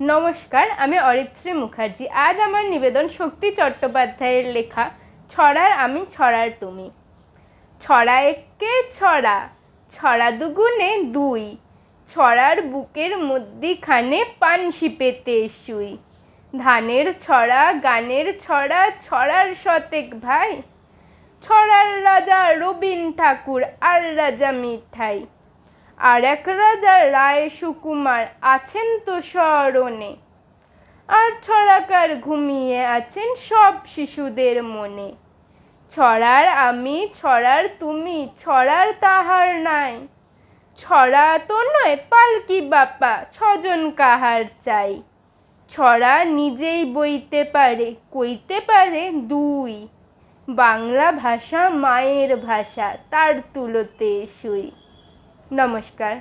নমস্কার, আমি অরিত্রী মুখার্জি। আজ আমার নিবেদন শক্তি চট্টোপাধ্যায়ের লেখা ছড়ার আমি ছড়ার তুমি। ছড়া একে ছড়া, ছড়া দুগুণে দুই, ছড়ার বুকের মধ্যিখানে পানসি পেতে শুই। ধানের ছড়া, গানের ছড়া, ছড়ার শতেক ভাই, ছড়ার রাজা রবীন ঠাকুর আর রাজা মিঠাই। আর এক রাজা রায় সুকুমার আছেন তো স্মরণে, আর ছড়াকার ঘুমিয়ে আছেন সব শিশুদের মনে। ছড়ার আমি ছড়ার তুমি, ছড়ার তাহার নাই, ছড়া তো নয় পালকি বাপা, ছজন কাহার চাই। ছড়া নিজেই বইতে পারে, কইতে পারে দুই, বাংলা ভাষা মায়ের ভাষা, তার তুলোতে শুই। নমস্কার।